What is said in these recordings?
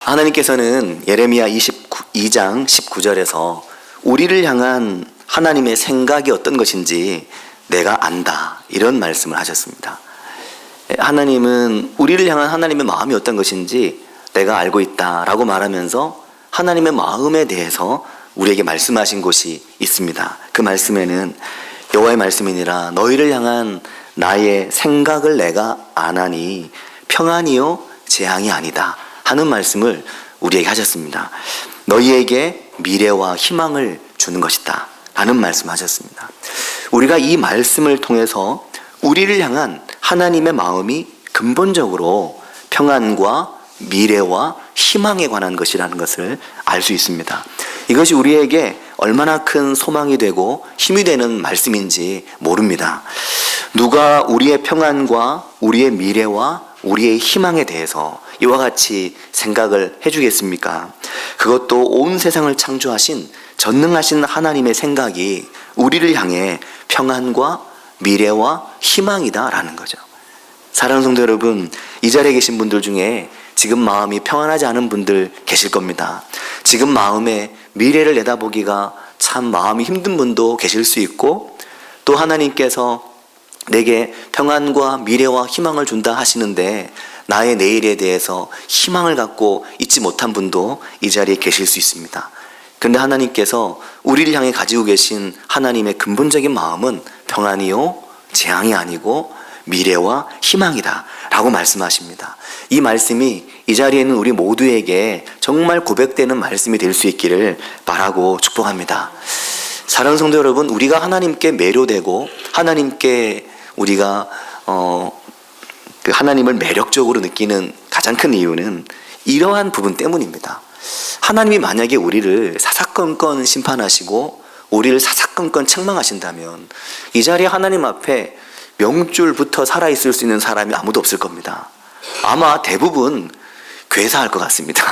하나님께서는 예레미야 22장 19절에서 우리를 향한 하나님의 생각이 어떤 것인지 내가 안다, 이런 말씀을 하셨습니다. 하나님은 우리를 향한 하나님의 마음이 어떤 것인지 내가 알고 있다라고 말하면서 하나님의 마음에 대해서 우리에게 말씀하신 곳이 있습니다. 그 말씀에는 여호와의 말씀이니라 너희를 향한 나의 생각을 내가 아나니 평안이요 재앙이 아니다 하는 말씀을 우리에게 하셨습니다. 너희에게 미래와 희망을 주는 것이다 라는 말씀하셨습니다. 우리가 이 말씀을 통해서 우리를 향한 하나님의 마음이 근본적으로 평안과 미래와 희망에 관한 것이라는 것을 알 수 있습니다. 이것이 우리에게 얼마나 큰 소망이 되고 힘이 되는 말씀인지 모릅니다. 누가 우리의 평안과 우리의 미래와 우리의 희망에 대해서 이와 같이 생각을 해주겠습니까? 그것도 온 세상을 창조하신 전능하신 하나님의 생각이 우리를 향해 평안과 미래와 희망이다라는 거죠. 사랑하는 성도 여러분, 이 자리에 계신 분들 중에 지금 마음이 평안하지 않은 분들 계실 겁니다. 지금 마음에 미래를 내다보기가 참 마음이 힘든 분도 계실 수 있고, 또 하나님께서 내게 평안과 미래와 희망을 준다 하시는데 나의 내일에 대해서 희망을 갖고 있지 못한 분도 이 자리에 계실 수 있습니다. 그런데 하나님께서 우리를 향해 가지고 계신 하나님의 근본적인 마음은 평안이요 재앙이 아니고 미래와 희망이다 라고 말씀하십니다. 이 말씀이 이 자리에 있는 우리 모두에게 정말 고백되는 말씀이 될 수 있기를 바라고 축복합니다. 사랑하는 성도 여러분, 우리가 하나님께 매료되고 하나님께 우리가 그 하나님을 매력적으로 느끼는 가장 큰 이유는 이러한 부분 때문입니다. 하나님이 만약에 우리를 사사건건 심판하시고 우리를 사사건건 책망하신다면 이 자리에 하나님 앞에 명줄부터 살아있을 수 있는 사람이 아무도 없을 겁니다. 아마 대부분 괴사할 것 같습니다.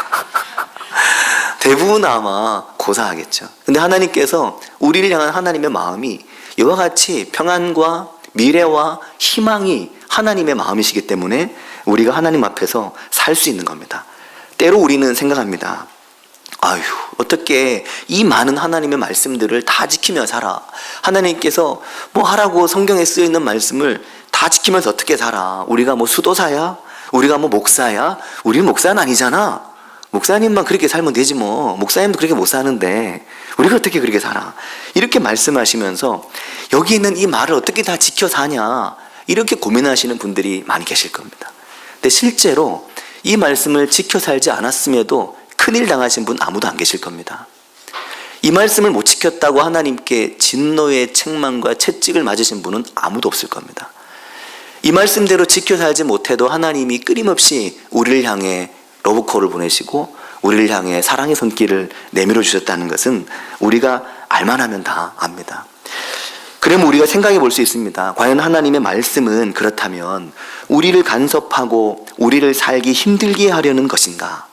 대부분 아마 고사하겠죠. 근데 하나님께서 우리를 향한 하나님의 마음이 이와 같이 평안과 미래와 희망이 하나님의 마음이시기 때문에 우리가 하나님 앞에서 살 수 있는 겁니다. 때로 우리는 생각합니다. 아유, 어떻게 이 많은 하나님의 말씀들을 다 지키며 살아? 하나님께서 뭐 하라고 성경에 쓰여 있는 말씀을 다 지키면서 어떻게 살아? 우리가 뭐 수도사야? 우리가 뭐 목사야? 우리는 목사는 아니잖아. 목사님만 그렇게 살면 되지 뭐. 목사님도 그렇게 못 사는데 우리가 어떻게 그렇게 살아? 이렇게 말씀하시면서 여기 있는 이 말을 어떻게 다 지켜 사냐? 이렇게 고민하시는 분들이 많이 계실 겁니다. 근데 실제로 이 말씀을 지켜 살지 않았음에도 큰일 당하신 분 아무도 안 계실 겁니다. 이 말씀을 못 지켰다고 하나님께 진노의 책망과 채찍을 맞으신 분은 아무도 없을 겁니다. 이 말씀대로 지켜 살지 못해도 하나님이 끊임없이 우리를 향해 러브콜을 보내시고 우리를 향해 사랑의 손길을 내밀어 주셨다는 것은 우리가 알만하면 다 압니다. 그러면 우리가 생각해 볼 수 있습니다. 과연 하나님의 말씀은 그렇다면 우리를 간섭하고 우리를 살기 힘들게 하려는 것인가?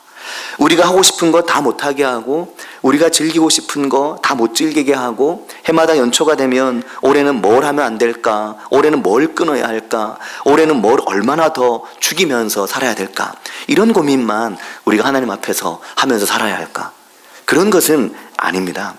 우리가 하고 싶은 거 다 못하게 하고 우리가 즐기고 싶은 거 다 못 즐기게 하고 해마다 연초가 되면 올해는 뭘 하면 안 될까? 올해는 뭘 끊어야 할까? 올해는 뭘 얼마나 더 죽이면서 살아야 될까? 이런 고민만 우리가 하나님 앞에서 하면서 살아야 할까? 그런 것은 아닙니다.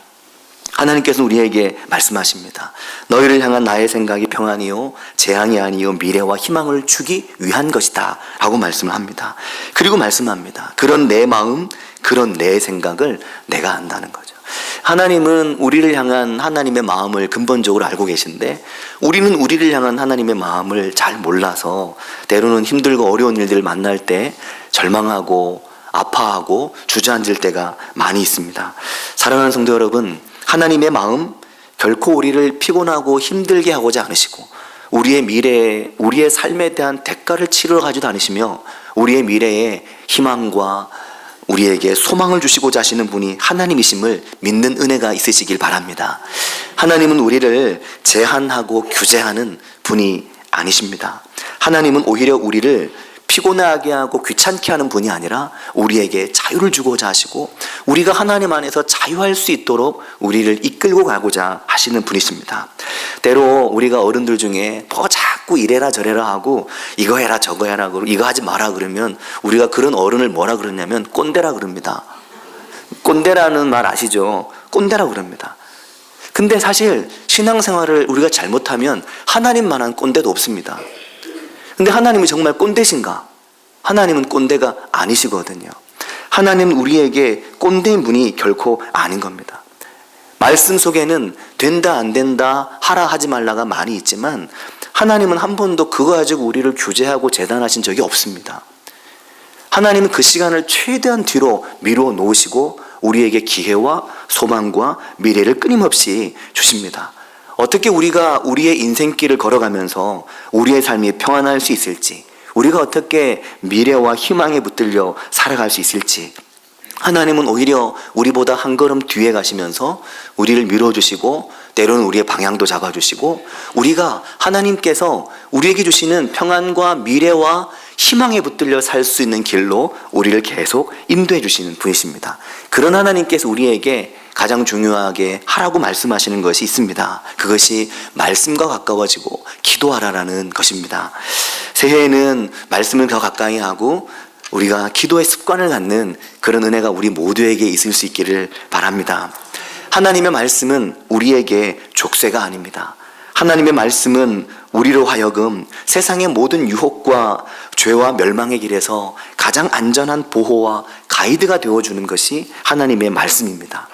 하나님께서 우리에게 말씀하십니다. 너희를 향한 나의 생각이 평안이요 재앙이 아니요 미래와 희망을 주기 위한 것이다 라고 말씀을 합니다. 그리고 말씀합니다. 그런 내 마음, 그런 내 생각을 내가 안다는 거죠. 하나님은 우리를 향한 하나님의 마음을 근본적으로 알고 계신데 우리는 우리를 향한 하나님의 마음을 잘 몰라서 때로는 힘들고 어려운 일들을 만날 때 절망하고 아파하고 주저앉을 때가 많이 있습니다. 사랑하는 성도 여러분, 하나님의 마음 결코 우리를 피곤하고 힘들게 하고자 않으시고 우리의 미래에 우리의 삶에 대한 대가를 치르러 가지도 않으시며 우리의 미래에 희망과 우리에게 소망을 주시고자 하시는 분이 하나님이심을 믿는 은혜가 있으시길 바랍니다. 하나님은 우리를 제한하고 규제하는 분이 아니십니다. 하나님은 오히려 우리를 피곤하게 하고 귀찮게 하는 분이 아니라 우리에게 자유를 주고자 하시고 우리가 하나님 안에서 자유할 수 있도록 우리를 이끌고 가고자 하시는 분이십니다. 때로 우리가 어른들 중에 더 자꾸 자꾸 이래라 저래라 하고 이거 해라 저거 해라 그러고 이거 하지 마라 그러면 우리가 그런 어른을 뭐라 그러냐면 꼰대라 그럽니다. 꼰대라는 말 아시죠? 꼰대라 그럽니다. 근데 사실 신앙생활을 우리가 잘못하면 하나님만한 꼰대도 없습니다. 근데 하나님이 정말 꼰대신가? 하나님은 꼰대가 아니시거든요. 하나님은 우리에게 꼰대인 분이 결코 아닌 겁니다. 말씀 속에는 된다 안 된다 하라 하지 말라가 많이 있지만 하나님은 한 번도 그거 가지고 우리를 규제하고 재단하신 적이 없습니다. 하나님은 그 시간을 최대한 뒤로 미뤄 놓으시고 우리에게 기회와 소망과 미래를 끊임없이 주십니다. 어떻게 우리가 우리의 인생길을 걸어가면서 우리의 삶이 평안할 수 있을지, 우리가 어떻게 미래와 희망에 붙들려 살아갈 수 있을지, 하나님은 오히려 우리보다 한 걸음 뒤에 가시면서 우리를 밀어주시고 때로는 우리의 방향도 잡아주시고 우리가 하나님께서 우리에게 주시는 평안과 미래와 희망에 붙들려 살 수 있는 길로 우리를 계속 인도해 주시는 분이십니다. 그런 하나님께서 우리에게 가장 중요하게 하라고 말씀하시는 것이 있습니다. 그것이 말씀과 가까워지고 기도하라라는 것입니다. 새해에는 말씀을 더 가까이 하고 우리가 기도의 습관을 갖는 그런 은혜가 우리 모두에게 있을 수 있기를 바랍니다. 하나님의 말씀은 우리에게 족쇄가 아닙니다. 하나님의 말씀은 우리로 하여금 세상의 모든 유혹과 죄와 멸망의 길에서 가장 안전한 보호와 가이드가 되어주는 것이 하나님의 말씀입니다.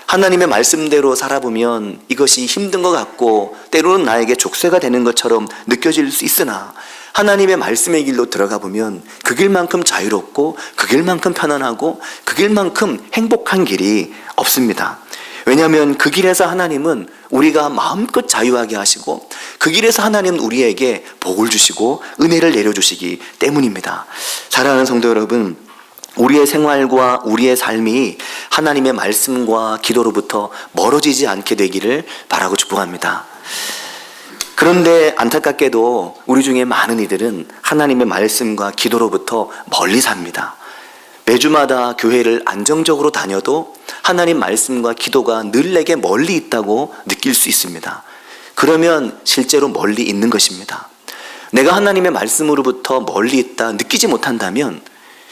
하나님의 말씀대로 살아보면 이것이 힘든 것 같고 때로는 나에게 족쇄가 되는 것처럼 느껴질 수 있으나 하나님의 말씀의 길로 들어가 보면 그 길만큼 자유롭고 그 길만큼 편안하고 그 길만큼 행복한 길이 없습니다. 왜냐하면 그 길에서 하나님은 우리가 마음껏 자유하게 하시고 그 길에서 하나님은 우리에게 복을 주시고 은혜를 내려주시기 때문입니다. 사랑하는 성도 여러분, 우리의 생활과 우리의 삶이 하나님의 말씀과 기도로부터 멀어지지 않게 되기를 바라고 축복합니다. 그런데 안타깝게도 우리 중에 많은 이들은 하나님의 말씀과 기도로부터 멀리 삽니다. 매주마다 교회를 안정적으로 다녀도 하나님 말씀과 기도가 늘 내게 멀리 있다고 느낄 수 있습니다. 그러면 실제로 멀리 있는 것입니다. 내가 하나님의 말씀으로부터 멀리 있다 느끼지 못한다면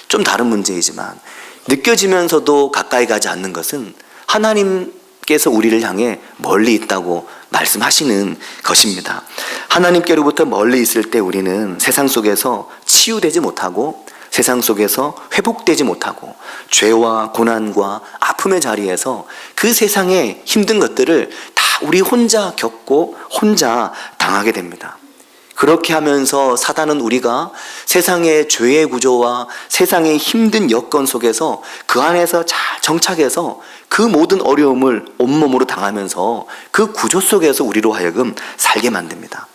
좀 다른 문제이지만 느껴지면서도 가까이 가지 않는 것은 하나님께서 우리를 향해 멀리 있다고 말씀하시는 것입니다. 하나님께로부터 멀리 있을 때 우리는 세상 속에서 치유되지 못하고 세상 속에서 회복되지 못하고 죄와 고난과 아픔의 자리에서 그 세상의 힘든 것들을 다 우리 혼자 겪고 혼자 당하게 됩니다. 그렇게 하면서 사단은 우리가 세상의 죄의 구조와 세상의 힘든 여건 속에서 그 안에서 잘 정착해서 그 모든 어려움을 온몸으로 당하면서 그 구조 속에서 우리로 하여금 살게 만듭니다.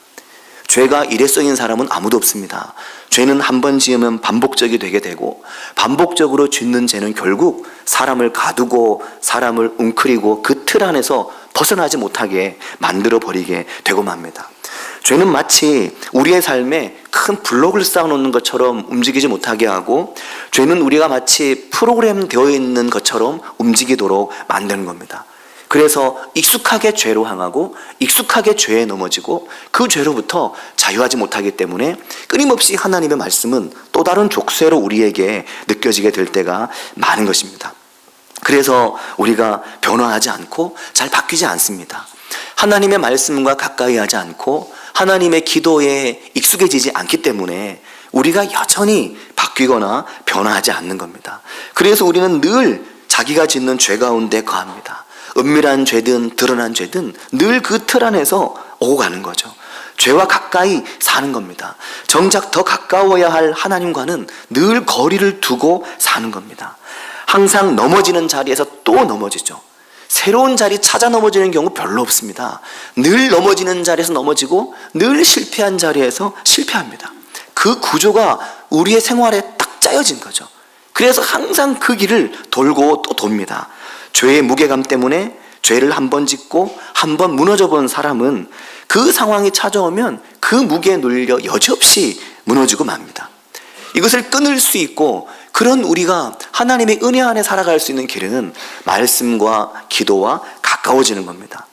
죄가 일회성인 사람은 아무도 없습니다. 죄는 한 번 지으면 반복적이 되게 되고 반복적으로 짓는 죄는 결국 사람을 가두고 사람을 웅크리고 그 틀 안에서 벗어나지 못하게 만들어버리게 되고 맙니다. 죄는 마치 우리의 삶에 큰 블록을 쌓아놓는 것처럼 움직이지 못하게 하고 죄는 우리가 마치 프로그램 되어 있는 것처럼 움직이도록 만드는 겁니다. 그래서 익숙하게 죄로 향하고 익숙하게 죄에 넘어지고 그 죄로부터 자유하지 못하기 때문에 끊임없이 하나님의 말씀은 또 다른 족쇄로 우리에게 느껴지게 될 때가 많은 것입니다. 그래서 우리가 변화하지 않고 잘 바뀌지 않습니다. 하나님의 말씀과 가까이 하지 않고 하나님의 기도에 익숙해지지 않기 때문에 우리가 여전히 바뀌거나 변화하지 않는 겁니다. 그래서 우리는 늘 자기가 짓는 죄 가운데 거합니다. 은밀한 죄든 드러난 죄든 늘 그 틀 안에서 오고 가는 거죠. 죄와 가까이 사는 겁니다. 정작 더 가까워야 할 하나님과는 늘 거리를 두고 사는 겁니다. 항상 넘어지는 자리에서 또 넘어지죠. 새로운 자리 찾아 넘어지는 경우 별로 없습니다. 늘 넘어지는 자리에서 넘어지고 늘 실패한 자리에서 실패합니다. 그 구조가 우리의 생활에 딱 짜여진 거죠. 그래서 항상 그 길을 돌고 또 돕니다. 죄의 무게감 때문에 죄를 한 번 짓고 한 번 무너져 본 사람은 그 상황이 찾아오면 그 무게에 눌려 여지없이 무너지고 맙니다. 이것을 끊을 수 있고 그런 우리가 하나님의 은혜 안에 살아갈 수 있는 길은 말씀과 기도와 가까워지는 겁니다.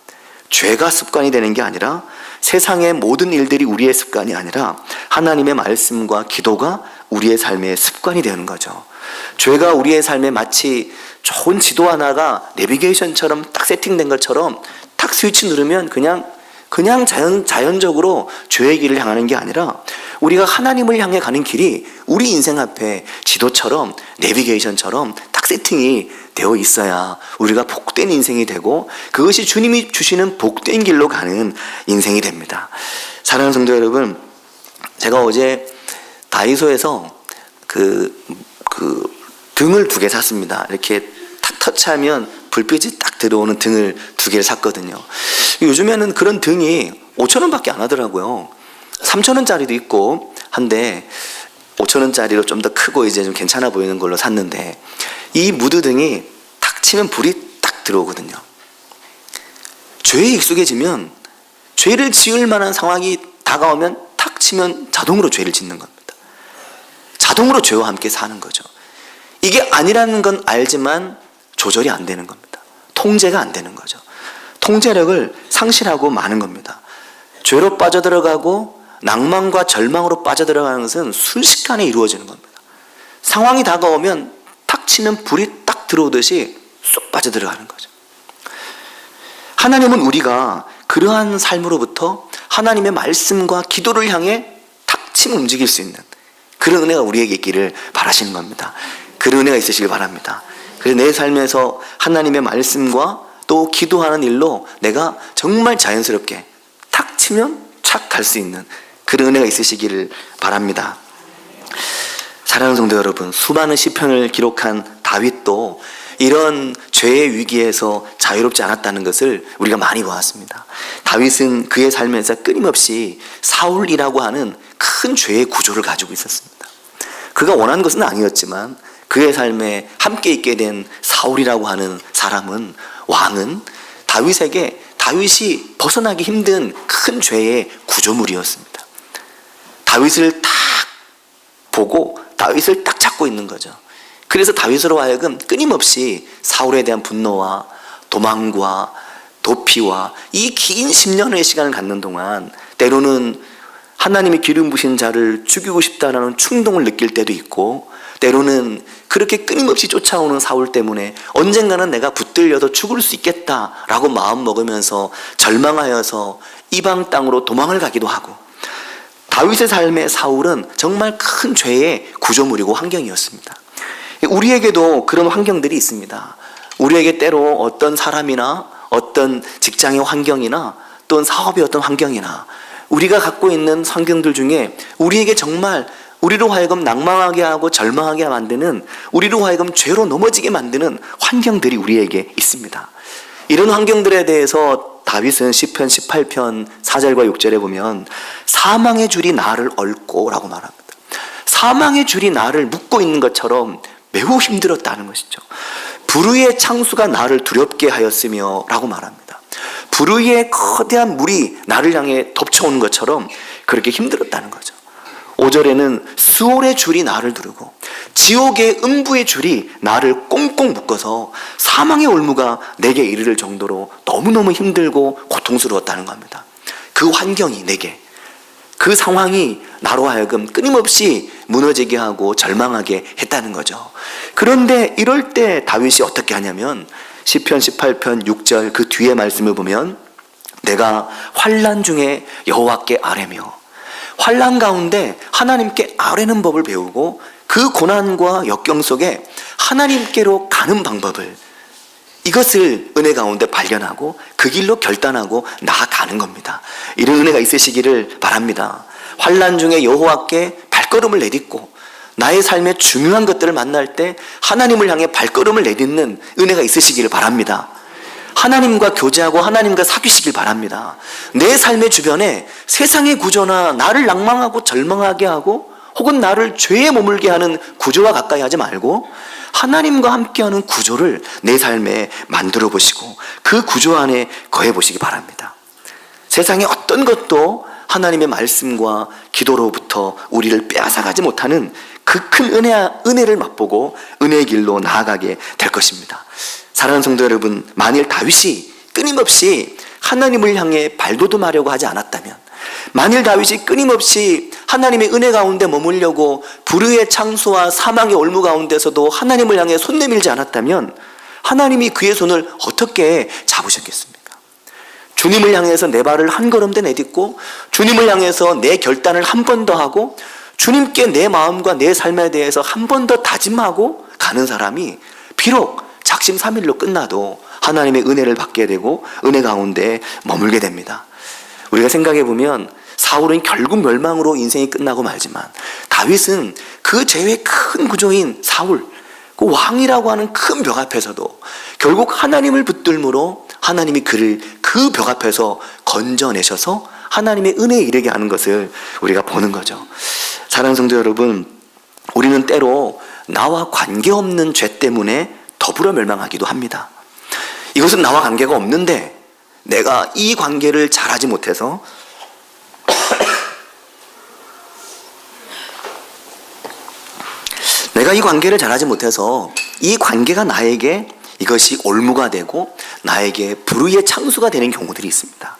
죄가 습관이 되는 게 아니라 세상의 모든 일들이 우리의 습관이 아니라 하나님의 말씀과 기도가 우리의 삶의 습관이 되는 거죠. 죄가 우리의 삶에 마치 좋은 지도 하나가 내비게이션처럼 딱 세팅된 것처럼 딱 스위치 누르면 그냥 자연적으로 죄의 길을 향하는 게 아니라 우리가 하나님을 향해 가는 길이 우리 인생 앞에 지도처럼 내비게이션처럼 딱 세팅이 되어 있어야 우리가 복된 인생이 되고 그것이 주님이 주시는 복된 길로 가는 인생이 됩니다. 사랑하는 성도 여러분, 제가 어제 다이소에서 그 등을 2개 샀습니다. 이렇게 탁 터치하면 불빛이 딱 들어오는 등을 2개를 샀거든요. 요즘에는 그런 등이 5,000원밖에 안 하더라고요. 3,000원짜리도 있고 한데 5,000원짜리로 좀 더 크고 이제 좀 괜찮아 보이는 걸로 샀는데 이 무드등이 탁 치면 불이 딱 들어오거든요. 죄에 익숙해지면 죄를 지을 만한 상황이 다가오면 탁 치면 자동으로 죄를 짓는 겁니다. 자동으로 죄와 함께 사는 거죠. 이게 아니라는 건 알지만 조절이 안 되는 겁니다. 통제가 안 되는 거죠. 통제력을 상실하고 마는 겁니다. 죄로 빠져들어가고 낭만과 절망으로 빠져들어가는 것은 순식간에 이루어지는 겁니다. 상황이 다가오면 탁 치면 불이 딱 들어오듯이 쏙 빠져들어가는 거죠. 하나님은 우리가 그러한 삶으로부터 하나님의 말씀과 기도를 향해 탁 치면 움직일 수 있는 그런 은혜가 우리에게 있기를 바라시는 겁니다. 그런 은혜가 있으시길 바랍니다. 그래서 내 삶에서 하나님의 말씀과 또 기도하는 일로 내가 정말 자연스럽게 탁 치면 착 갈 수 있는 그런 은혜가 있으시기를 바랍니다. 사랑하는 성도 여러분, 수많은 시편을 기록한 다윗도 이런 죄의 위기에서 자유롭지 않았다는 것을 우리가 많이 보았습니다. 다윗은 그의 삶에서 끊임없이 사울이라고 하는 큰 죄의 구조를 가지고 있었습니다. 그가 원하는 것은 아니었지만 그의 삶에 함께 있게 된 사울이라고 하는 사람은, 왕은 다윗에게 다윗이 벗어나기 힘든 큰 죄의 구조물이었습니다. 다윗을 딱 보고 다윗을 딱 잡고 있는 거죠. 그래서 다윗으로 하여금 끊임없이 사울에 대한 분노와 도망과 도피와 이 긴 10년의 시간을 갖는 동안 때로는 하나님의 기름 부신 자를 죽이고 싶다라는 충동을 느낄 때도 있고, 때로는 그렇게 끊임없이 쫓아오는 사울 때문에 언젠가는 내가 붙들려도 죽을 수 있겠다라고 마음 먹으면서 절망하여서 이방 땅으로 도망을 가기도 하고, 다윗의 삶의 사울은 정말 큰 죄의 구조물이고 환경이었습니다. 우리에게도 그런 환경들이 있습니다. 우리에게 때로 어떤 사람이나 어떤 직장의 환경이나 또는 사업의 어떤 환경이나 우리가 갖고 있는 환경들 중에 우리에게 정말 우리로 하여금 낭망하게 하고 절망하게 만드는, 우리로 하여금 죄로 넘어지게 만드는 환경들이 우리에게 있습니다. 이런 환경들에 대해서 다윗은 시편 18편 4절과 6절에 보면 사망의 줄이 나를 얽고 라고 말합니다. 사망의 줄이 나를 묶고 있는 것처럼 매우 힘들었다는 것이죠. 불의의 창수가 나를 두렵게 하였으며 라고 말합니다. 불의의 거대한 물이 나를 향해 덮쳐오는 것처럼 그렇게 힘들었다는 거죠. 5절에는 수월의 줄이 나를 두르고 지옥의 음부의 줄이 나를 꽁꽁 묶어서 사망의 올무가 내게 이르를 정도로 너무너무 힘들고 고통스러웠다는 겁니다. 그 환경이 내게, 그 상황이 나로 하여금 끊임없이 무너지게 하고 절망하게 했다는 거죠. 그런데 이럴 때 다윗이 어떻게 하냐면 시편 18편 6절 그 뒤에 말씀을 보면 내가 환난 중에 여호와께 아뢰며, 환난 가운데 하나님께 아뢰는 법을 배우고 그 고난과 역경 속에 하나님께로 가는 방법을, 이것을 은혜 가운데 발견하고 그 길로 결단하고 나아가는 겁니다. 이런 은혜가 있으시기를 바랍니다. 환난 중에 여호와께 발걸음을 내딛고 나의 삶의 중요한 것들을 만날 때 하나님을 향해 발걸음을 내딛는 은혜가 있으시기를 바랍니다. 하나님과 교제하고 하나님과 사귀시길 바랍니다. 내 삶의 주변에 세상의 구조나 나를 낭망하고 절망하게 하고 혹은 나를 죄에 머물게 하는 구조와 가까이 하지 말고 하나님과 함께하는 구조를 내 삶에 만들어 보시고 그 구조 안에 거해 보시기 바랍니다. 세상의 어떤 것도 하나님의 말씀과 기도로부터 우리를 빼앗아가지 못하는 그 큰 은혜를 맛보고 은혜의 길로 나아가게 될 것입니다. 사랑하는 성도 여러분, 만일 다윗이 끊임없이 하나님을 향해 발돋움하려고 하지 않았다면, 만일 다윗이 끊임없이 하나님의 은혜 가운데 머물려고 불의의 창수와 사망의 올무 가운데서도 하나님을 향해 손 내밀지 않았다면 하나님이 그의 손을 어떻게 잡으셨겠습니까? 주님을 향해서 내 발을 한 걸음 더 내딛고, 주님을 향해서 내 결단을 한 번 더 하고, 주님께 내 마음과 내 삶에 대해서 한 번 더 다짐하고 가는 사람이 비록 작심삼일로 끝나도 하나님의 은혜를 받게 되고 은혜 가운데 머물게 됩니다. 우리가 생각해 보면 사울은 결국 멸망으로 인생이 끝나고 말지만, 다윗은 그 제외의 큰 구조인 사울, 그 왕이라고 하는 큰 벽 앞에서도 결국 하나님을 붙들므로 하나님이 그를 그 벽 앞에서 건져내셔서 하나님의 은혜에 이르게 하는 것을 우리가 보는 거죠. 사랑하는 성도 여러분, 우리는 때로 나와 관계없는 죄 때문에 더불어 멸망하기도 합니다. 이것은 나와 관계가 없는데 내가 이 관계를 잘하지 못해서 내가 이 관계를 잘하지 못해서 이 관계가 나에게 이것이 올무가 되고 나에게 불의의 창수가 되는 경우들이 있습니다.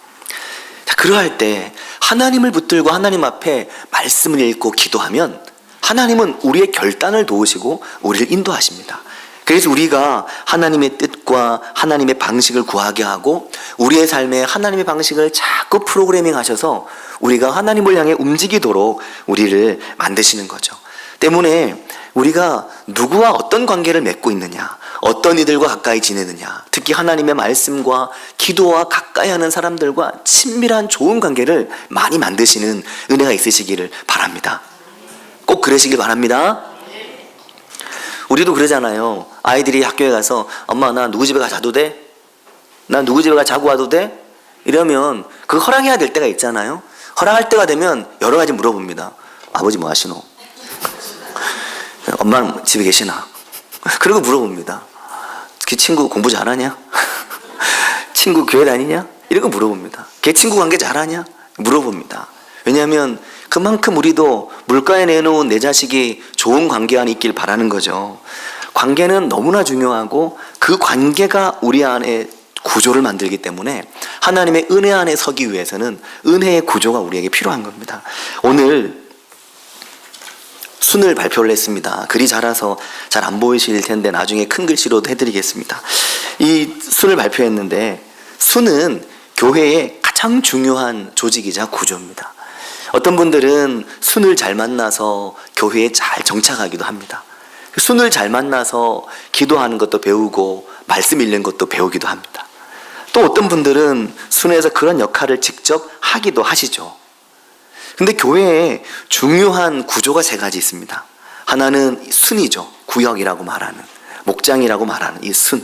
자, 그러할 때 하나님을 붙들고 하나님 앞에 말씀을 읽고 기도하면 하나님은 우리의 결단을 도우시고 우리를 인도하십니다. 그래서 우리가 하나님의 뜻과 하나님의 방식을 구하게 하고 우리의 삶에 하나님의 방식을 자꾸 프로그래밍 하셔서 우리가 하나님을 향해 움직이도록 우리를 만드시는 거죠. 때문에 우리가 누구와 어떤 관계를 맺고 있느냐, 어떤 이들과 가까이 지내느냐, 특히 하나님의 말씀과 기도와 가까이 하는 사람들과 친밀한 좋은 관계를 많이 만드시는 은혜가 있으시기를 바랍니다. 꼭 그러시길 바랍니다. 우리도 그러잖아요. 아이들이 학교에 가서 엄마 나 누구 집에 가도 돼? 나 누구 집에 가 자고 와도 돼? 이러면 그 허락해야 될 때가 있잖아요. 허락할 때가 되면 여러 가지 물어봅니다. 아버지 뭐 하시노? 엄마는 집에 계시나? 그리고 물어봅니다. 그 친구 공부 잘하냐? 친구 교회 다니냐? 이런 거 물어봅니다. 걔 친구 관계 잘하냐? 물어봅니다. 왜냐하면 그만큼 우리도 물가에 내놓은 내 자식이 좋은 관계 안에 있길 바라는 거죠. 관계는 너무나 중요하고 그 관계가 우리 안에 구조를 만들기 때문에 하나님의 은혜 안에 서기 위해서는 은혜의 구조가 우리에게 필요한 겁니다. 오늘 순을 발표를 했습니다. 글이 작아서 잘 안 보이실 텐데 나중에 큰 글씨로도 해드리겠습니다. 이 순을 발표했는데, 순은 교회의 가장 중요한 조직이자 구조입니다. 어떤 분들은 순을 잘 만나서 교회에 잘 정착하기도 합니다. 순을 잘 만나서 기도하는 것도 배우고 말씀 읽는 것도 배우기도 합니다. 또 어떤 분들은 순에서 그런 역할을 직접 하기도 하시죠. 근데 교회에 중요한 구조가 세 가지 있습니다. 하나는 순이죠. 구역이라고 말하는, 목장이라고 말하는 이 순.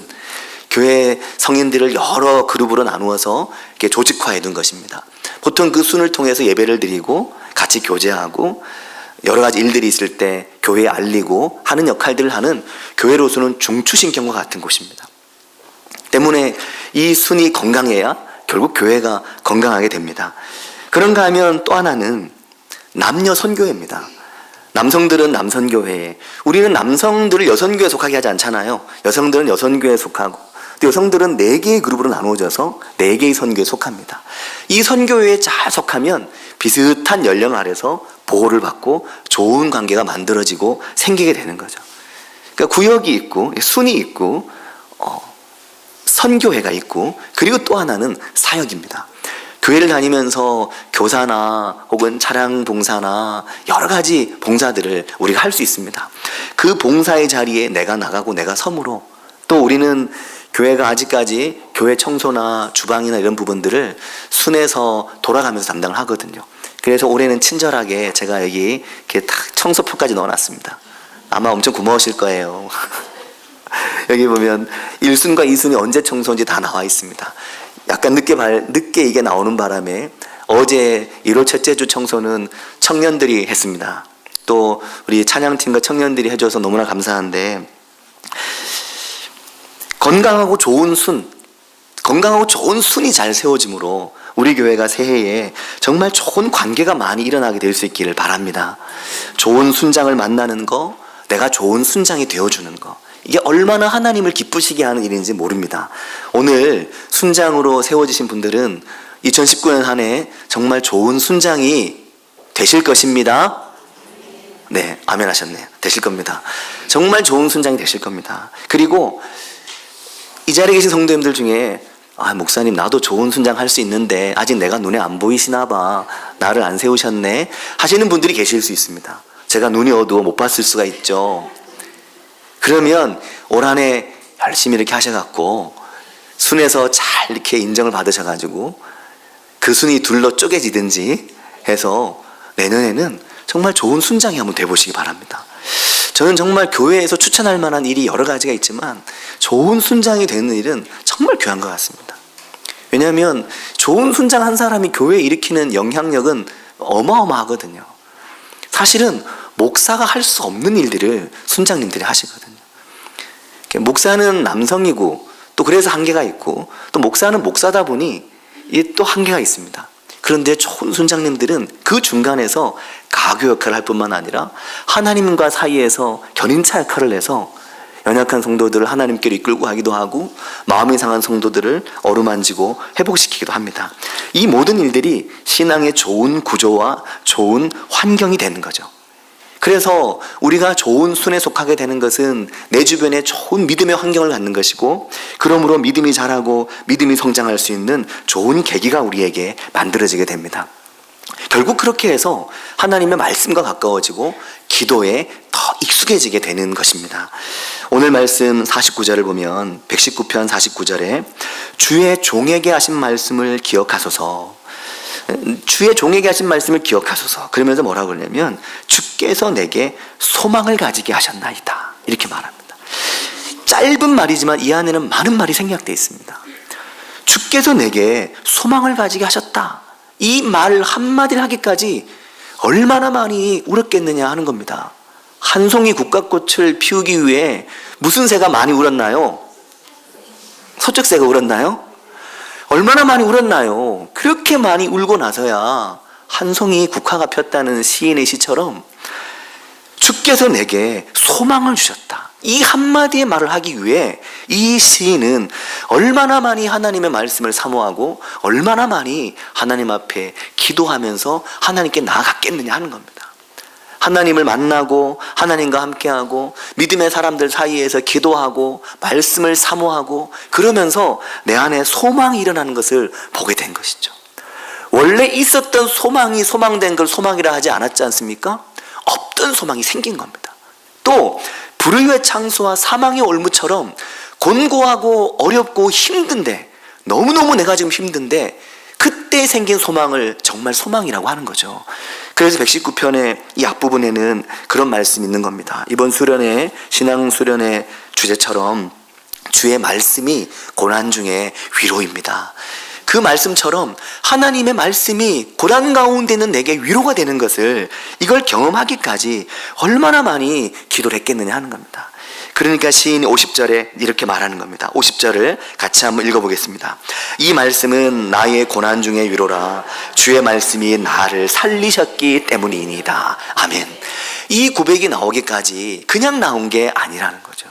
교회 성인들을 여러 그룹으로 나누어서 이렇게 조직화해 둔 것입니다. 보통 그 순을 통해서 예배를 드리고 같이 교제하고 여러 가지 일들이 있을 때 교회에 알리고 하는 역할들을 하는 교회로서는 중추신경과 같은 곳입니다. 때문에 이 순이 건강해야 결국 교회가 건강하게 됩니다. 그런가 하면 또 하나는 남녀 선교회입니다. 남성들은 남선교회에, 우리는 남성들을 여선교회에 속하게 하지 않잖아요. 여성들은 여선교회에 속하고 또 여성들은 4개의 그룹으로 나누어져서 4개의 선교에 속합니다. 이 선교회에 잘 속하면 비슷한 연령 아래서 보호를 받고 좋은 관계가 만들어지고 생기게 되는 거죠. 그러니까 구역이 있고 순이 있고 선교회가 있고, 그리고 또 하나는 사역입니다. 교회를 다니면서 교사나 혹은 차량 봉사나 여러 가지 봉사들을 우리가 할 수 있습니다. 그 봉사의 자리에 내가 나가고 내가 섬으로, 또 우리는 교회가 아직까지 교회 청소나 주방이나 이런 부분들을 순에서 돌아가면서 담당을 하거든요. 그래서 올해는 친절하게 제가 여기 이렇게 딱 청소표까지 넣어놨습니다. 아마 엄청 고마우실 거예요. 여기 보면 1순과 2순이 언제 청소인지 다 나와 있습니다. 약간 늦게 이게 나오는 바람에 어제 1월 첫째 주 청소는 청년들이 했습니다. 또 우리 찬양팀과 청년들이 해줘서 너무나 감사한데, 건강하고 좋은 순이 잘 세워짐으로 우리 교회가 새해에 정말 좋은 관계가 많이 일어나게 될 수 있기를 바랍니다. 좋은 순장을 만나는 거, 내가 좋은 순장이 되어주는 거, 이게 얼마나 하나님을 기쁘시게 하는 일인지 모릅니다. 오늘 순장으로 세워지신 분들은 2019년 한 해 정말 좋은 순장이 되실 것입니다. 네, 아멘 하셨네요. 되실 겁니다. 정말 좋은 순장이 되실 겁니다. 그리고 이 자리에 계신 성도님들 중에 목사님 나도 좋은 순장 할 수 있는데 아직 내가 눈에 안 보이시나 봐, 나를 안 세우셨네 하시는 분들이 계실 수 있습니다. 제가 눈이 어두워 못 봤을 수가 있죠. 그러면 올 한 해 열심히 이렇게 하셔갖고 순에서 잘 이렇게 인정을 받으셔가지고 그 순이 둘러 쪼개지든지 해서 내년에는 정말 좋은 순장이 한번 돼보시기 바랍니다. 저는 정말 교회에서 추천할 만한 일이 여러 가지가 있지만 좋은 순장이 되는 일은 정말 귀한 것 같습니다. 왜냐하면 좋은 순장 한 사람이 교회에 일으키는 영향력은 어마어마하거든요. 사실은 목사가 할 수 없는 일들을 순장님들이 하시거든요. 목사는 남성이고 또 그래서 한계가 있고 또 목사는 목사다 보니 이게 또 한계가 있습니다. 그런데 좋은 순장님들은 그 중간에서 가교 역할을 할 뿐만 아니라 하나님과 사이에서 견인차 역할을 해서 연약한 성도들을 하나님께로 이끌고 가기도 하고 마음이 상한 성도들을 어루만지고 회복시키기도 합니다. 이 모든 일들이 신앙의 좋은 구조와 좋은 환경이 되는 거죠. 그래서 우리가 좋은 순에 속하게 되는 것은 내 주변에 좋은 믿음의 환경을 갖는 것이고, 그러므로 믿음이 자라고 믿음이 성장할 수 있는 좋은 계기가 우리에게 만들어지게 됩니다. 결국 그렇게 해서 하나님의 말씀과 가까워지고 기도에 더 익숙해지게 되는 것입니다. 오늘 말씀 49절을 보면 119편 49절에 주의 종에게 하신 말씀을 기억하소서, 주의 종에게 하신 말씀을 기억하소서, 그러면서 뭐라고 그러냐면 주께서 내게 소망을 가지게 하셨나이다, 이렇게 말합니다. 짧은 말이지만 이 안에는 많은 말이 생략되어 있습니다. 주께서 내게 소망을 가지게 하셨다, 이 말 한마디를 하기까지 얼마나 많이 울었겠느냐 하는 겁니다. 한 송이 국화꽃을 피우기 위해 무슨 새가 많이 울었나요? 서쪽새가 울었나요? 얼마나 많이 울었나요? 그렇게 많이 울고 나서야 한 송이 국화가 폈다는 시인의 시처럼 주께서 내게 소망을 주셨다, 이 한마디의 말을 하기 위해 이 시인은 얼마나 많이 하나님의 말씀을 사모하고 얼마나 많이 하나님 앞에 기도하면서 하나님께 나아갔겠느냐 하는 겁니다. 하나님을 만나고 하나님과 함께하고 믿음의 사람들 사이에서 기도하고 말씀을 사모하고 그러면서 내 안에 소망이 일어나는 것을 보게 된 것이죠. 원래 있었던 소망이 소망된 걸 소망이라 하지 않았지 않습니까? 없던 소망이 생긴 겁니다. 또 불의의 창수와 사망의 올무처럼 곤고하고 어렵고 힘든데, 너무너무 내가 지금 힘든데 그때 생긴 소망을 정말 소망이라고 하는 거죠. 그래서 119편의 이 앞부분에는 그런 말씀이 있는 겁니다. 이번 수련회, 신앙 수련회 주제처럼 주의 말씀이 고난 중에 위로입니다. 그 말씀처럼 하나님의 말씀이 고난 가운데 있는 내게 위로가 되는 것을, 이걸 경험하기까지 얼마나 많이 기도를 했겠느냐 하는 겁니다. 그러니까 시인이 50절에 이렇게 말하는 겁니다. 50절을 같이 한번 읽어보겠습니다. 이 말씀은 나의 고난 중의 위로라, 주의 말씀이 나를 살리셨기 때문이니이다. 아멘. 이 고백이 나오기까지 그냥 나온 게 아니라는 거죠.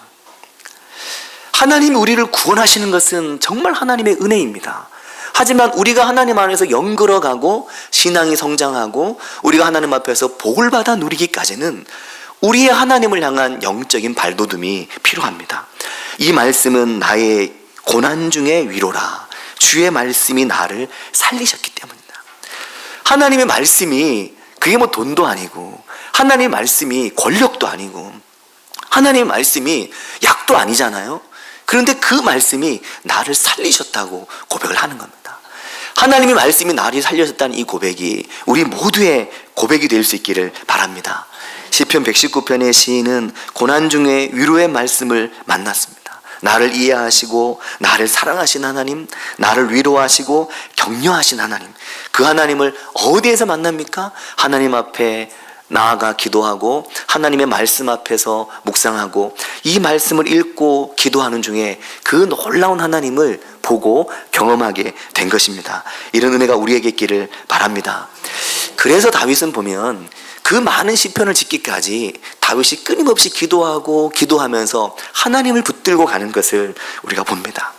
하나님이 우리를 구원하시는 것은 정말 하나님의 은혜입니다. 하지만 우리가 하나님 안에서 영걸어가고 신앙이 성장하고 우리가 하나님 앞에서 복을 받아 누리기까지는 우리의 하나님을 향한 영적인 발돋움이 필요합니다. 이 말씀은 나의 고난 중의 위로라, 주의 말씀이 나를 살리셨기 때문이다. 하나님의 말씀이 그게 뭐 돈도 아니고, 하나님의 말씀이 권력도 아니고, 하나님의 말씀이 약도 아니잖아요. 그런데 그 말씀이 나를 살리셨다고 고백을 하는 겁니다. 하나님의 말씀이 나를 살리셨다는 이 고백이 우리 모두의 고백이 될 수 있기를 바랍니다. 시편 119편의 시인은 고난 중에 위로의 말씀을 만났습니다. 나를 이해하시고 나를 사랑하신 하나님, 나를 위로하시고 격려하신 하나님, 그 하나님을 어디에서 만납니까? 하나님 앞에 나아가 기도하고 하나님의 말씀 앞에서 묵상하고 이 말씀을 읽고 기도하는 중에 그 놀라운 하나님을 보고 경험하게 된 것입니다. 이런 은혜가 우리에게 있기를 바랍니다. 그래서 다윗은 보면 그 많은 시편을 짓기까지 다윗이 끊임없이 기도하면서 하나님을 붙들고 가는 것을 우리가 봅니다.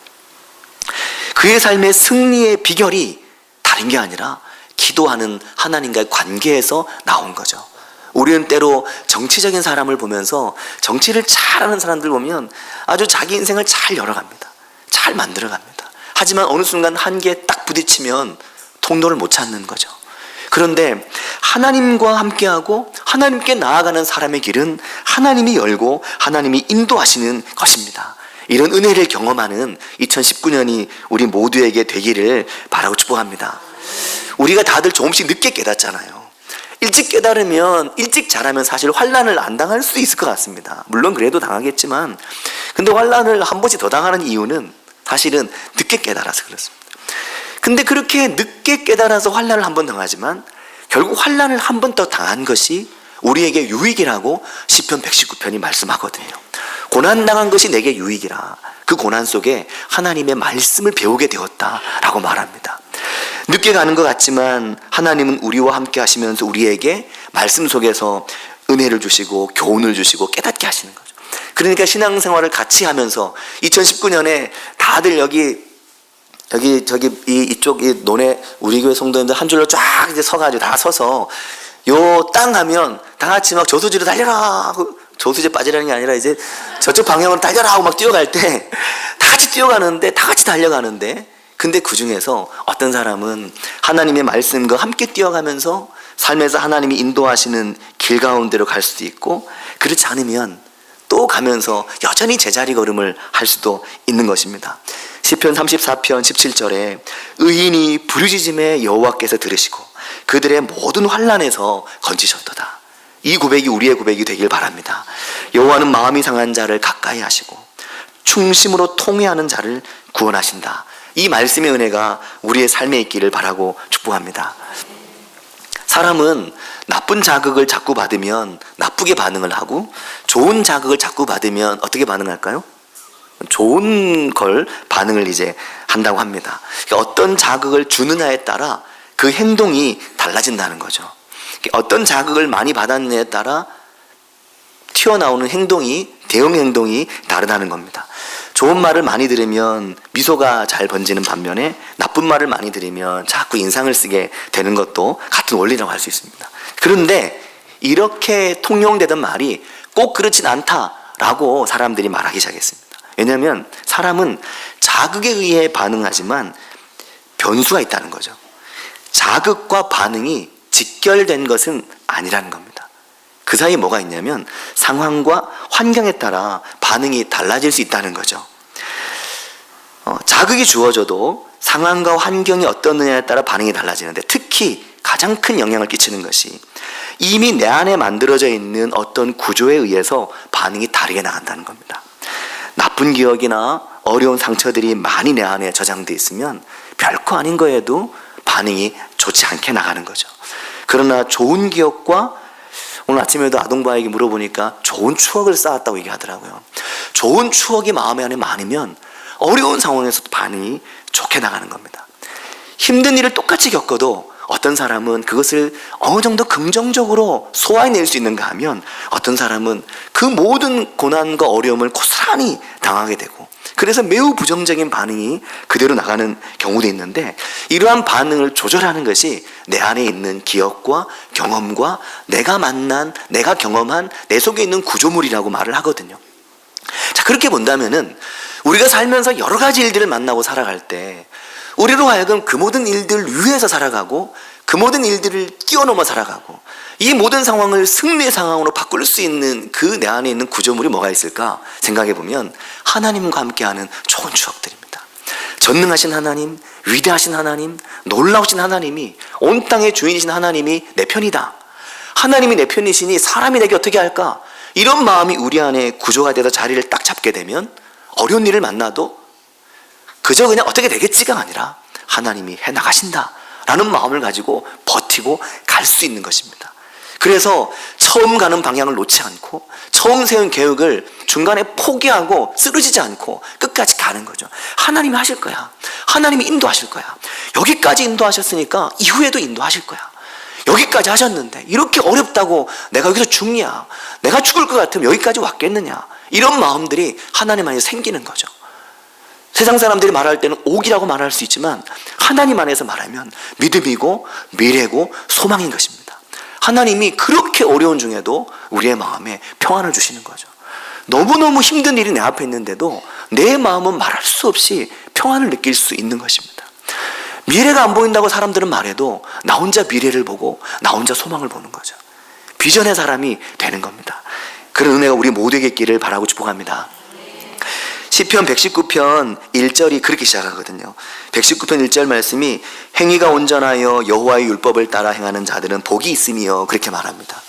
그의 삶의 승리의 비결이 다른 게 아니라 기도하는 하나님과의 관계에서 나온 거죠. 우리는 때로 정치적인 사람을 보면서 정치를 잘하는 사람들 보면 아주 자기 인생을 잘 열어갑니다. 잘 만들어갑니다. 하지만 어느 순간 한계에 딱 부딪히면 통로를 못 찾는 거죠. 그런데 하나님과 함께하고 하나님께 나아가는 사람의 길은 하나님이 열고 하나님이 인도하시는 것입니다. 이런 은혜를 경험하는 2019년이 우리 모두에게 되기를 바라고 축복합니다. 우리가 다들 조금씩 늦게 깨닫잖아요. 일찍 깨달으면 일찍 자라면 사실 환난을 안 당할 수 있을 것 같습니다. 물론 그래도 당하겠지만, 근데 환난을 한 번씩 더 당하는 이유는 사실은 늦게 깨달아서 그렇습니다. 근데 그렇게 늦게 깨달아서 환난을 한 번 당하지만 결국 환난을 한 번 더 당한 것이 우리에게 유익이라고 시편 119편이 말씀하거든요. 고난당한 것이 내게 유익이라. 그 고난 속에 하나님의 말씀을 배우게 되었다라고 말합니다. 늦게 가는 것 같지만 하나님은 우리와 함께 하시면서 우리에게 말씀 속에서 은혜를 주시고 교훈을 주시고 깨닫게 하시는 거죠. 그러니까 신앙생활을 같이 하면서 2019년에 다들 이쪽 논에 우리 교회 성도님들 한 줄로 쫙 이제 서가지고 다 서서 요 땅 하면 다 같이 막 저수지로 달려라 하고, 저수지에 빠지라는 게 아니라 이제 저쪽 방향으로 달려라 하고 막 뛰어갈 때 다 같이 뛰어가는데, 다 같이 달려가는데, 근데 그 중에서 어떤 사람은 하나님의 말씀과 함께 뛰어가면서 삶에서 하나님이 인도하시는 길 가운데로 갈 수도 있고, 그렇지 않으면 또 가면서 여전히 제자리 걸음을 할 수도 있는 것입니다. 시편 34편 17절에 의인이 부르짖음에 여호와께서 들으시고 그들의 모든 환난에서 건지셨도다. 이 고백이 우리의 고백이 되길 바랍니다. 여호와는 마음이 상한 자를 가까이 하시고 충심으로 통회하는 자를 구원하신다. 이 말씀의 은혜가 우리의 삶에 있기를 바라고 축복합니다. 사람은 나쁜 자극을 자꾸 받으면 나쁘게 반응을 하고, 좋은 자극을 자꾸 받으면 어떻게 반응할까요? 좋은 걸 반응을 이제 한다고 합니다. 어떤 자극을 주느냐에 따라 그 행동이 달라진다는 거죠. 어떤 자극을 많이 받았느냐에 따라 튀어나오는 행동이, 대응 행동이 다르다는 겁니다. 좋은 말을 많이 들으면 미소가 잘 번지는 반면에 나쁜 말을 많이 들으면 자꾸 인상을 쓰게 되는 것도 같은 원리라고 할 수 있습니다. 그런데 이렇게 통용되던 말이 꼭 그렇진 않다라고 사람들이 말하기 시작했습니다. 왜냐하면 사람은 자극에 의해 반응하지만 변수가 있다는 거죠. 자극과 반응이 직결된 것은 아니라는 겁니다. 그 사이에 뭐가 있냐면 상황과 환경에 따라 반응이 달라질 수 있다는 거죠. 자극이 주어져도 상황과 환경이 어떻느냐에 따라 반응이 달라지는데, 특히 가장 큰 영향을 끼치는 것이 이미 내 안에 만들어져 있는 어떤 구조에 의해서 반응이 다르게 나간다는 겁니다. 나쁜 기억이나 어려운 상처들이 많이 내 안에 저장되어 있으면 별거 아닌 거에도 반응이 좋지 않게 나가는 거죠. 그러나 좋은 기억과, 오늘 아침에도 아동바에게 물어보니까 좋은 추억을 쌓았다고 얘기하더라고요. 좋은 추억이 마음 안에 많으면 어려운 상황에서도 반응이 좋게 나가는 겁니다. 힘든 일을 똑같이 겪어도 어떤 사람은 그것을 어느 정도 긍정적으로 소화해낼 수 있는가 하면, 어떤 사람은 그 모든 고난과 어려움을 고스란히 당하게 되고, 그래서 매우 부정적인 반응이 그대로 나가는 경우도 있는데, 이러한 반응을 조절하는 것이 내 안에 있는 기억과 경험과 내가 만난, 내가 경험한 내 속에 있는 구조물이라고 말을 하거든요. 자, 그렇게 본다면은 우리가 살면서 여러 가지 일들을 만나고 살아갈 때 우리로 하여금 그 모든 일들 위에서 살아가고 그 모든 일들을 뛰어넘어 살아가고 이 모든 상황을 승리의 상황으로 바꿀 수 있는 그 내 안에 있는 구조물이 뭐가 있을까 생각해 보면 하나님과 함께하는 좋은 추억들입니다. 전능하신 하나님, 위대하신 하나님, 놀라우신 하나님이, 온 땅의 주인이신 하나님이 내 편이다. 하나님이 내 편이시니 사람이 내게 어떻게 할까? 이런 마음이 우리 안에 구조가 돼서 자리를 딱 잡게 되면 어려운 일을 만나도 그저 그냥 어떻게 되겠지가 아니라 하나님이 해나가신다 라는 마음을 가지고 버티고 갈 수 있는 것입니다. 그래서 처음 가는 방향을 놓지 않고 처음 세운 계획을 중간에 포기하고 쓰러지지 않고 끝까지 가는 거죠. 하나님이 하실 거야. 하나님이 인도하실 거야. 여기까지 인도하셨으니까 이후에도 인도하실 거야. 여기까지 하셨는데 이렇게 어렵다고 내가 여기서 죽냐? 내가 죽을 것 같으면 여기까지 왔겠느냐? 이런 마음들이 하나님 안에 생기는 거죠. 세상 사람들이 말할 때는 옥이라고 말할 수 있지만 하나님 안에서 말하면 믿음이고 미래고 소망인 것입니다. 하나님이 그렇게 어려운 중에도 우리의 마음에 평안을 주시는 거죠. 너무너무 힘든 일이 내 앞에 있는데도 내 마음은 말할 수 없이 평안을 느낄 수 있는 것입니다. 미래가 안 보인다고 사람들은 말해도 나 혼자 미래를 보고 나 혼자 소망을 보는 거죠. 비전의 사람이 되는 겁니다. 그런 은혜가 우리 모두에게 있기를 바라고 축복합니다. 시편 119편 1절이 그렇게 시작하거든요. 119편 1절 말씀이 행위가 온전하여 여호와의 율법을 따라 행하는 자들은 복이 있으며 그렇게 말합니다.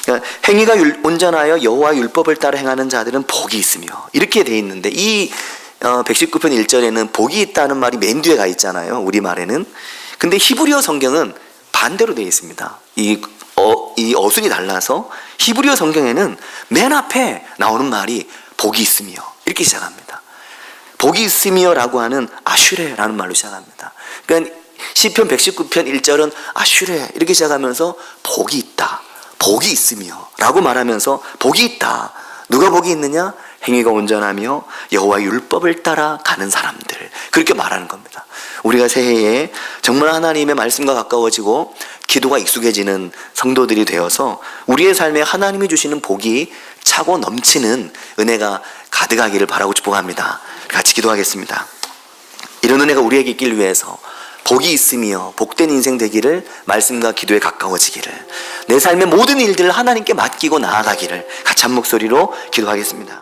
그러니까 행위가 온전하여 여호와의 율법을 따라 행하는 자들은 복이 있으며 이렇게 돼 있는데 이 119편 1절에는 복이 있다는 말이 맨 뒤에 가 있잖아요. 우리말에는. 근데 히브리어 성경은 반대로 되어 있습니다. 이 어순이 달라서 히브리어 성경에는 맨 앞에 나오는 말이 복이 있으며 이렇게 시작합니다. 복이 있으며라고 하는 아슈레라는 말로 시작합니다. 그러니까 시편 119편 1절은 아슈레 이렇게 시작하면서 복이 있다, 복이 있으며 라고 말하면서 복이 있다. 누가 복이 있느냐? 행위가 온전하며 여호와의 율법을 따라 가는 사람들, 그렇게 말하는 겁니다. 우리가 새해에 정말 하나님의 말씀과 가까워지고 기도가 익숙해지는 성도들이 되어서 우리의 삶에 하나님이 주시는 복이 차고 넘치는 은혜가 가득하기를 바라고 축복합니다. 같이 기도하겠습니다. 이런 은혜가 우리에게 있길 위해서 복이 있으며 복된 인생 되기를, 말씀과 기도에 가까워지기를, 내 삶의 모든 일들을 하나님께 맡기고 나아가기를 같이 한 목소리로 기도하겠습니다.